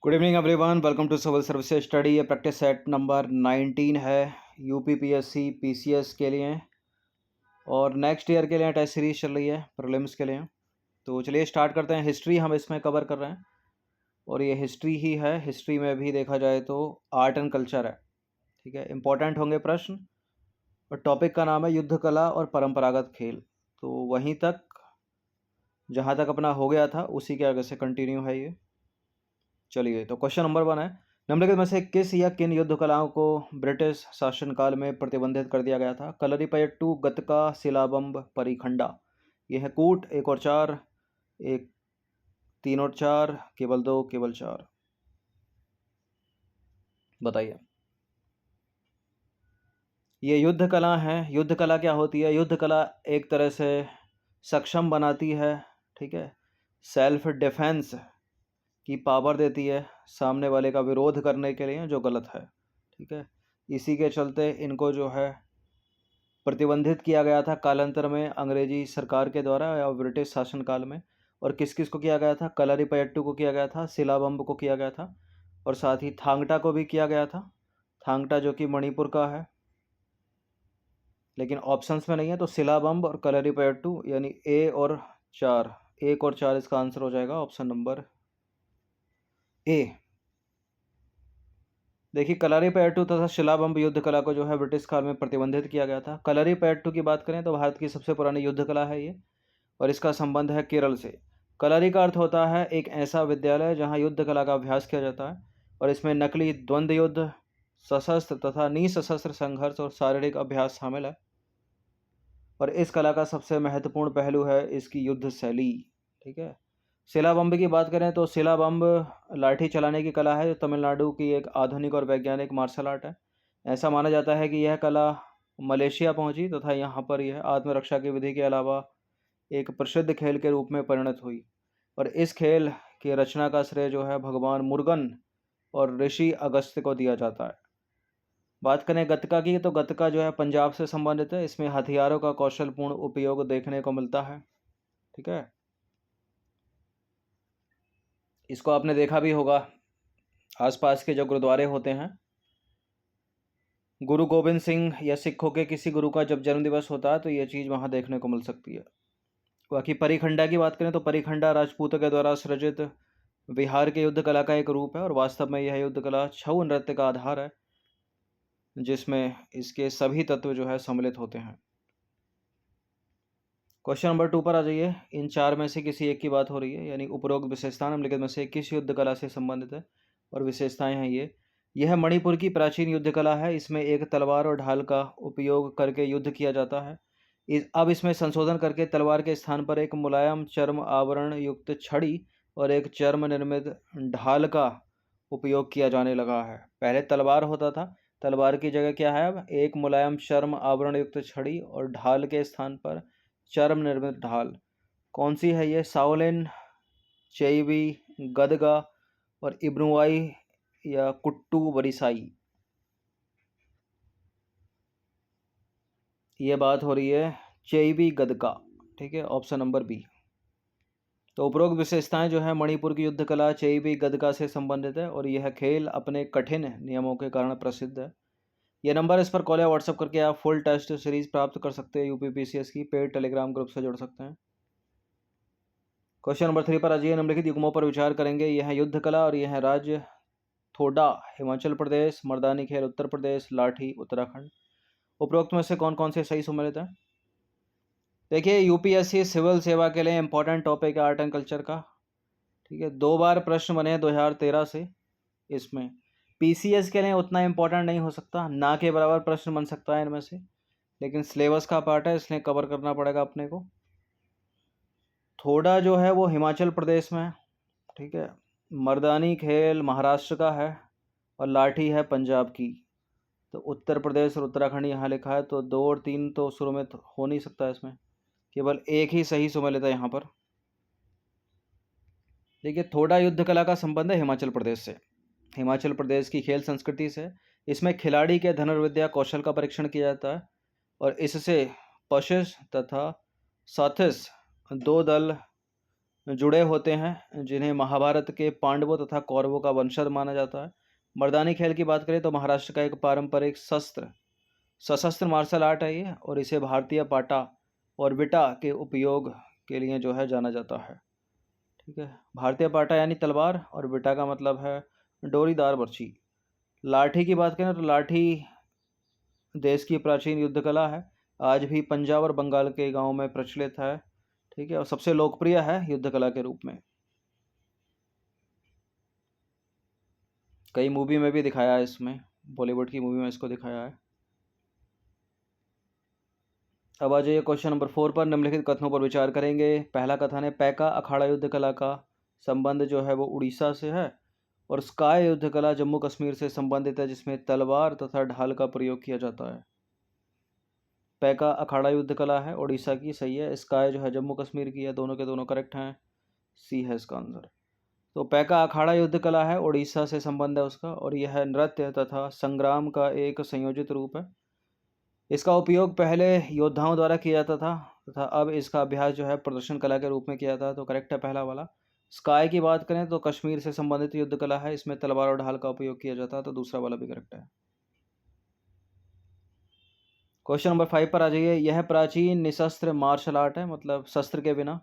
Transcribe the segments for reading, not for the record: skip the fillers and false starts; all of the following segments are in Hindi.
Good evening everyone, welcome to civil services study. ये प्रैक्टिस सेट नंबर 19 है यूपीपीएससी पीसीएस के लिए और नेक्स्ट ईयर के लिए टेस्ट सीरीज चल रही है प्रीलिम्स के लिए। तो चलिए स्टार्ट करते हैं। हिस्ट्री हम इसमें कवर कर रहे हैं और ये हिस्ट्री ही है। हिस्ट्री में भी देखा जाए तो आर्ट एंड कल्चर है, ठीक है। इंपॉर्टेंट होंगे प्रश्न और टॉपिक का नाम है युद्ध कला और परंपरागत खेल। तो वहीं तक जहाँ तक अपना हो गया था उसी के आगे से कंटिन्यू है ये। चलिए, तो क्वेश्चन नंबर 1 है, निम्नलिखित में से किस या किन युद्ध कलाओं को ब्रिटिश शासनकाल में प्रतिबंधित कर दिया गया था? कलरीपयट्टू, गतका, शिलाबंब, परिखंडा। ये है कूट, 1 और 4, एक 3 और 4, केवल 2, केवल 4। बताइए। ये युद्ध कला है। युद्ध कला क्या होती है? युद्ध कला एक तरह से सक्षम बनाती है, ठीक है, सेल्फ डिफेंस की पावर देती है सामने वाले का विरोध करने के लिए, जो गलत है, ठीक है। इसी के चलते इनको जो है प्रतिबंधित किया गया था कालांतर में अंग्रेजी सरकार के द्वारा या ब्रिटिश शासनकाल में। और किस किस को किया गया था? कलरीपयट्टू को किया गया था, शिलाबंब को किया गया था और साथ ही थांगटा को भी किया गया था। थांगटा जो कि मणिपुर का है, लेकिन ऑप्शंस में नहीं है। तो शिलाबंब और कलरीपयट्टू यानी ए और 4, 1 और 4 इसका आंसर हो जाएगा, ऑप्शन नंबर ए। देखिए, कलरीपयट्टू तथा शिलाबंब युद्ध कला को जो है ब्रिटिश काल में प्रतिबंधित किया गया था। कलरीपयट्टू की बात करें तो भारत की सबसे पुरानी युद्ध कला है ये और इसका संबंध है केरल से। कलरी का अर्थ होता है एक ऐसा विद्यालय जहां युद्ध कला का अभ्यास किया जाता है और इसमें नकली द्वंद्व युद्ध, सशस्त्र तथा निसशस्त्र संघर्ष और शारीरिक अभ्यास शामिल है। और इस कला का सबसे महत्वपूर्ण पहलू है इसकी युद्ध शैली, ठीक है। शिलाबंब की बात करें तो शिलाबंब लाठी चलाने की कला है जो तमिलनाडु की एक आधुनिक और वैज्ञानिक मार्शल आर्ट है। ऐसा माना जाता है कि यह कला मलेशिया पहुंची तथा यहाँ पर यह आत्मरक्षा की विधि के अलावा एक प्रसिद्ध खेल के रूप में परिणत हुई। और इस खेल की रचना का श्रेय जो है भगवान मुरुगन और ऋषि अगस्त्य को दिया जाता है। बात करें गतका की तो गतका जो है पंजाब से संबंधित है। इसमें हथियारों का कौशलपूर्ण उपयोग देखने को मिलता है, ठीक है। इसको आपने देखा भी होगा आसपास के जो गुरुद्वारे होते हैं। गुरु गोविंद सिंह या सिखों के किसी गुरु का जब जन्म दिवस होता है तो ये चीज़ वहाँ देखने को मिल सकती है। बाकी परिखंडा की बात करें तो परिखंडा राजपूतों के द्वारा सृजित बिहार के युद्ध कला का एक रूप है और वास्तव में यह युद्ध कला छऊ नृत्य का आधार है जिसमें इसके सभी तत्व जो है सम्मिलित होते हैं। क्वेश्चन नंबर 2 पर आ जाइए। इन 4 में से किसी एक की बात हो रही है, यानी उपरोक्त विशेषता निम्नलिखित में से किस युद्ध कला से संबंधित है? और विशेषताएं हैं ये। यह मणिपुर की प्राचीन युद्ध कला है। इसमें एक तलवार और ढाल का उपयोग करके युद्ध किया जाता है। अब इसमें संशोधन करके तलवार के स्थान पर एक मुलायम चर्म आवरण युक्त छड़ी और एक चर्म निर्मित ढाल का उपयोग किया जाने लगा है। पहले तलवार होता था, तलवार की जगह क्या है अब? एक मुलायम चर्म आवरण युक्त छड़ी और ढाल के स्थान पर चर्म निर्मित ढाल। कौन सी है ये? साओलिन, चेईबी, गदगा और इब्रुआई या कुट्टू बरिसाई। ये बात हो रही है चेईबी गदका, ठीक है, ऑप्शन नंबर बी। तो उपरोक्त विशेषताएं जो है मणिपुर की युद्ध कला चेईबी गदका से संबंधित है और यह खेल अपने कठिन नियमों के कारण प्रसिद्ध है। ये नंबर इस पर कॉल या व्हाट्सअप करके आप फुल टेस्ट सीरीज प्राप्त कर सकते हैं। यूपीपीसीएस की पेड टेलीग्राम ग्रुप से जुड़ सकते हैं। क्वेश्चन नंबर 3 पर आइए। निम्नलिखित युग्मों पर विचार करेंगे। यह है युद्ध कला और यह है राज्य। थोडा हिमाचल प्रदेश, मर्दानी खेल उत्तर प्रदेश, लाठी उत्तराखंड। उपरोक्त में से कौन कौन से सही सम्मिलित है? देखिए, यूपीएससी सिविल सेवा के लिए इंपॉर्टेंट टॉपिक है आर्ट एंड कल्चर का, ठीक है। 2 बार प्रश्न बने 2013 से। इसमें पीसीएस के लिए उतना इंपॉर्टेंट नहीं हो सकता, ना के बराबर प्रश्न बन सकता है इनमें से, लेकिन सिलेबस का पार्ट है इसलिए कवर करना पड़ेगा अपने को। थोड़ा जो है वो हिमाचल प्रदेश में है, ठीक है। मर्दानी खेल महाराष्ट्र का है और लाठी है पंजाब की। तो उत्तर प्रदेश और उत्तराखंड यहाँ लिखा है, तो 2 और 3 तो शुरू में हो नहीं सकता। इसमें केवल एक ही सही सम्मिलित है यहाँ पर। देखिए, थोड़ा युद्ध कला का संबंध है हिमाचल प्रदेश से, हिमाचल प्रदेश की खेल संस्कृति से। इसमें खिलाड़ी के धनुर्विद्या कौशल का परीक्षण किया जाता है और इससे पशिस तथा साथिस 2 दल जुड़े होते हैं, जिन्हें महाभारत के पांडवों तथा कौरवों का वंशज माना जाता है। मर्दानी खेल की बात करें तो महाराष्ट्र का एक पारंपरिक सशस्त्र मार्शल आर्ट है ये, और इसे भारतीय पाटा और विटा के उपयोग के लिए जो है जाना जाता है। ठीक है, भारतीय पाटा यानी तलवार, और विटा का मतलब है डोरीदार बर्छी। लाठी की बात करें तो लाठी देश की प्राचीन युद्ध कला है, आज भी पंजाब और बंगाल के गांवों में प्रचलित है। ठीक है, और सबसे लोकप्रिय है युद्ध कला के रूप में। कई मूवी में भी दिखाया है, इसमें बॉलीवुड की मूवी में इसको दिखाया है। अब आ जाइए क्वेश्चन नंबर 4 पर। निम्नलिखित कथनों पर विचार करेंगे। पहला कथन है, पैका अखाड़ा युद्ध कला का संबंध जो है वो उड़ीसा से है, और स्काई युद्ध कला जम्मू कश्मीर से संबंधित है, जिसमें तलवार तथा ढाल का प्रयोग किया जाता है। पैका अखाड़ा युद्ध कला है उड़ीसा की, सही है। स्काई जो है जम्मू कश्मीर की है। दोनों के दोनों करेक्ट हैं, सी है इसका आंसर। तो पैका अखाड़ा युद्ध कला है, उड़ीसा से संबंध है उसका, और यह नृत्य तथा संग्राम का एक संयोजित रूप है। इसका उपयोग पहले योद्धाओं द्वारा किया जाता था तथा अब इसका अभ्यास जो है प्रदर्शन कला के रूप में किया जाता है। तो करेक्ट है पहला वाला। स्काई की बात करें तो कश्मीर से संबंधित युद्ध कला है, इसमें तलवार और ढाल का उपयोग किया जाता है। तो दूसरा वाला भी करेक्ट है। क्वेश्चन नंबर 5 पर आ जाइए। यह प्राचीन निशस्त्र मार्शल आर्ट है, मतलब शस्त्र के बिना,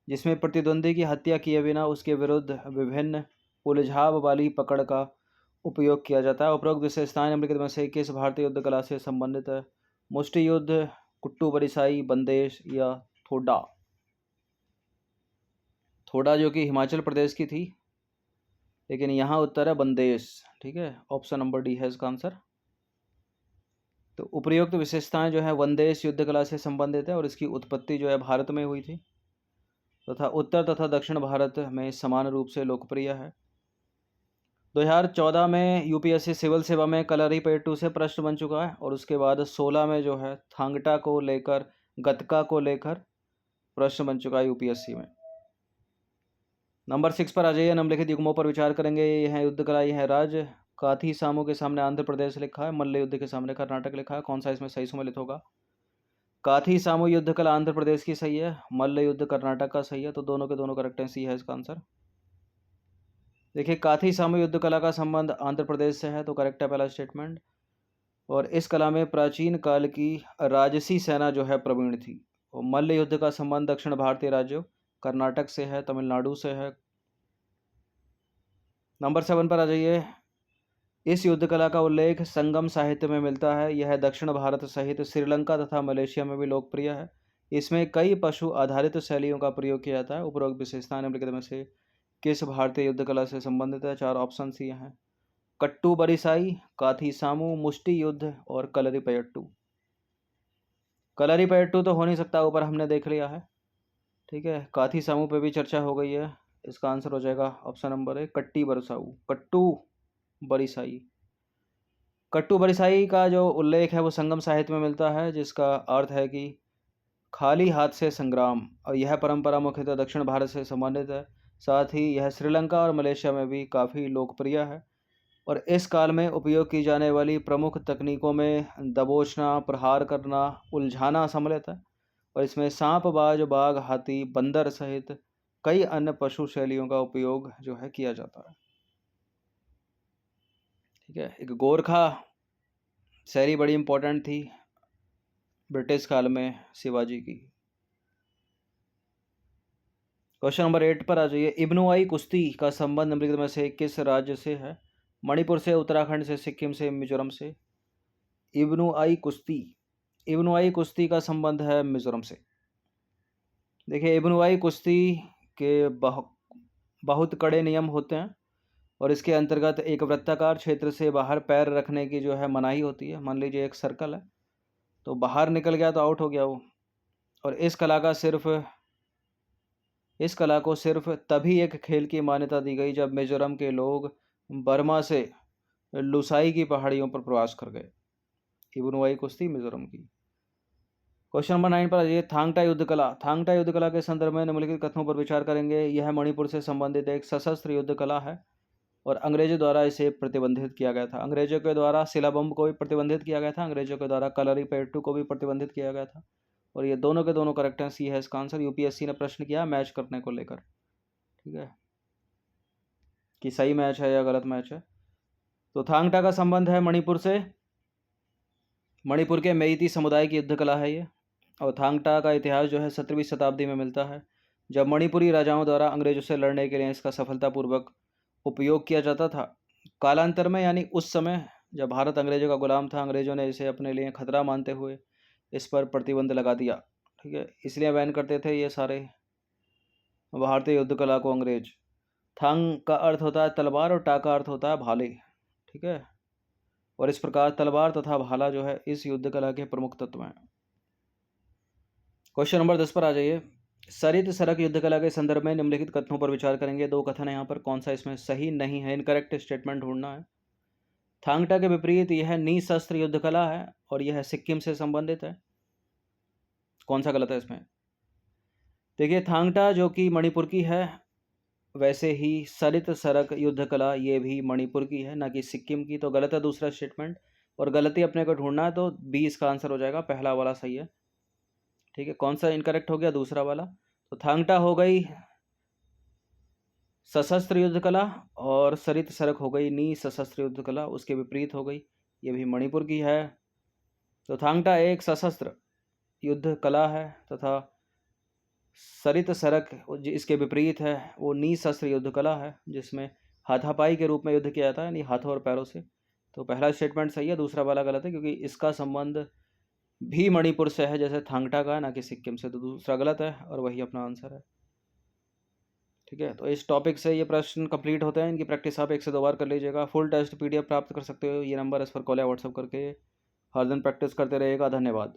जिसमें प्रतिद्वंदी की हत्या किए बिना उसके विरुद्ध विभिन्न उलझाव वाली पकड़ का उपयोग किया जाता है। उपरोक्त विशेषताएं निम्नलिखित में से किस भारतीय युद्ध कला से संबंधित है? मुष्टि युद्ध, कुट्टू बरिसाई, बंदेश या थोडा। थोडा जो कि हिमाचल प्रदेश की थी, लेकिन यहाँ उत्तर है बंदेश। ठीक है, ऑप्शन नंबर डी है इसका आंसर। तो उपयुक्त विशेषताएं जो है वनदेश युद्ध कला से संबंधित है, और इसकी उत्पत्ति जो है भारत में हुई थी तथा उत्तर तथा दक्षिण भारत में समान रूप से लोकप्रिय है। 2014 में यूपीएससी सिविल सेवा में कलरीपयट्टू से प्रश्न बन चुका है, और उसके बाद 16 में जो है थांगटा को लेकर, गतका को लेकर प्रश्न बन चुका है यूपीएससी में। नंबर 6 पर आ जाइए। निम्नलिखित युग्मों पर विचार करेंगे। ये है युद्ध कला, ये है राज्य। काथी सामू के सामने आंध्र प्रदेश लिखा है, मल्ल युद्ध के सामने कर्नाटक लिखा है। कौन सा इसमें सही सम्मिलित होगा? काथी सामू युद्ध कला आंध्र प्रदेश की सही है, मल्ल युद्ध कर्नाटक का सही है। तो दोनों के दोनों करेक्ट हैं, सी है इसका आंसर। देखिए, काथी सामू युद्ध कला का संबंध आंध्र प्रदेश से है, तो करेक्ट है पहला स्टेटमेंट। और इस कला में प्राचीन काल की राजसी सेना जो है प्रवीण थी। और मल्ल युद्ध का संबंध दक्षिण भारतीय राज्यों कर्नाटक से है, तमिलनाडु से है। नंबर 7 पर आ जाइए। इस युद्ध कला का उल्लेख संगम साहित्य में मिलता है। यह दक्षिण भारत सहित श्रीलंका तथा मलेशिया में भी लोकप्रिय है। इसमें कई पशु आधारित शैलियों का प्रयोग किया जाता है। उपरोक्त विशेषताएं निम्नलिखित में से किस भारतीय युद्ध कला से संबंधित है? 4 ऑप्शन सी हैं, कट्टू बरिसाई, काथी सामू, मुष्टि युद्ध और कलरीपयट्टू। कलरीपयट्टू तो हो नहीं सकता, ऊपर हमने देख लिया है। ठीक है, काथी सामू पे भी चर्चा हो गई है। इसका आंसर हो जाएगा ऑप्शन नंबर है कट्टी बरसाऊ, कट्टू बरिसाई। कट्टू बरिसाई का जो उल्लेख है वो संगम साहित्य में मिलता है, जिसका अर्थ है कि खाली हाथ से संग्राम, और यह परंपरा मुख्यतः दक्षिण भारत से संबंधित है। साथ ही यह श्रीलंका और मलेशिया में भी काफ़ी लोकप्रिय है। और इस काल में उपयोग की जाने वाली प्रमुख तकनीकों में दबोचना, प्रहार करना, उलझाना सम्मिलित है। और इसमें सांप, बाज, बाघ, हाथी, बंदर सहित कई अन्य पशु शैलियों का उपयोग जो है किया जाता है। ठीक है, एक गोरखा शैली बड़ी इंपॉर्टेंट थी ब्रिटिश काल में शिवाजी की। क्वेश्चन नंबर 8 पर आ जाइए। इब्नुआई कुश्ती का संबंध निम्नलिखित में से किस राज्य से है? मणिपुर से, उत्तराखंड से, सिक्किम से, मिजोरम से। इब्नुआई कुश्ती का संबंध है मिजोरम से। देखिए, इब्नुआई कुश्ती के बहुत कड़े नियम होते हैं, और इसके अंतर्गत एक वृत्ताकार क्षेत्र से बाहर पैर रखने की जो है मनाही होती है। मान लीजिए एक सर्कल है, तो बाहर निकल गया तो आउट हो गया वो। और इस कला को सिर्फ तभी एक खेल की मान्यता दी गई जब मिजोरम के लोग बर्मा से लुसाई की पहाड़ियों पर प्रवास कर गए। इब्नुआई कुश्ती मिजोरम की। क्वेश्चन नंबर 9 पर आ जाइए। थांगटा युद्ध कला। थांगटा युद्ध कला के संदर्भ में निम्नलिखित कथनों पर विचार करेंगे। यह मणिपुर से संबंधित एक सशस्त्र युद्ध कला है, और अंग्रेजों द्वारा इसे प्रतिबंधित किया गया था। अंग्रेजों के द्वारा सिलाबंब को भी प्रतिबंधित किया गया था, अंग्रेजों के द्वारा कलरीपयट्टू को भी प्रतिबंधित किया गया था। और ये दोनों के दोनों करेक्ट हैं, सी है इसका आंसर। यूपीएससी ने प्रश्न किया मैच करने को लेकर। ठीक है, कि सही मैच है या गलत मैच है। तो थांगटा का संबंध है मणिपुर से, मणिपुर के मेइती समुदाय की युद्ध कला है ये। और थांगटा का इतिहास जो है 17वीं शताब्दी में मिलता है, जब मणिपुरी राजाओं द्वारा अंग्रेजों से लड़ने के लिए इसका सफलतापूर्वक उपयोग किया जाता था। कालांतर में, यानी उस समय जब भारत अंग्रेजों का गुलाम था, अंग्रेजों ने इसे अपने लिए खतरा मानते हुए इस पर प्रतिबंध लगा दिया। ठीक है, इसलिए बैन करते थे ये सारे भारतीय युद्ध कला को अंग्रेज। थांग का अर्थ होता है तलवार और टा का अर्थ होता है भाले। ठीक है, और इस प्रकार तलवार तथा भाला जो है इस युद्ध कला के प्रमुख तत्व हैं। क्वेश्चन नंबर 10 पर आ जाइए। सरित सरक युद्ध कला के संदर्भ में निम्नलिखित कथनों पर विचार करेंगे। दो कथन है यहाँ पर, कौन सा इसमें सही नहीं है, इनकरेक्ट स्टेटमेंट ढूंढना है। थांगटा के विपरीत यह निशस्त्र युद्ध कला है और यह सिक्किम से संबंधित है। कौन सा गलत है इसमें? देखिए, थांगटा जो कि मणिपुर की है, वैसे ही सरित सरक युद्ध कला ये भी मणिपुर की है, ना कि सिक्किम की। तो गलत है दूसरा स्टेटमेंट, और गलती अपने को ढूंढना है, तो बी इसका आंसर हो जाएगा, पहला वाला सही है। ठीक है, कौन सा इनकरेक्ट हो गया? दूसरा वाला। तो थांगटा हो गई सशस्त्र युद्ध कला और सरित सरक हो गई निशस्त्र युद्ध कला, उसके विपरीत हो गई, ये भी मणिपुर की है। तो थांगटा एक सशस्त्र युद्ध कला है तथा सरित सरक इसके विपरीत है, वो निशस्त्र युद्ध कला है जिसमें हाथापाई के रूप में युद्ध किया जाता है, यानी हाथों और पैरों से। तो पहला स्टेटमेंट सही है, दूसरा वाला गलत है, क्योंकि इसका संबंध भी मणिपुर से है जैसे थांगटा का, ना कि सिक्किम से। तो दूसरा गलत है और वही अपना आंसर है। ठीक है, तो इस टॉपिक से ये प्रश्न कंप्लीट होते हैं। इनकी प्रैक्टिस आप 1 से 2 बार कर लीजिएगा। फुल टेस्ट PDF प्राप्त कर सकते हो, ये नंबर इस पर कॉल या व्हाट्सअप करके हर दिन प्रैक्टिस करते रहिएगा। धन्यवाद।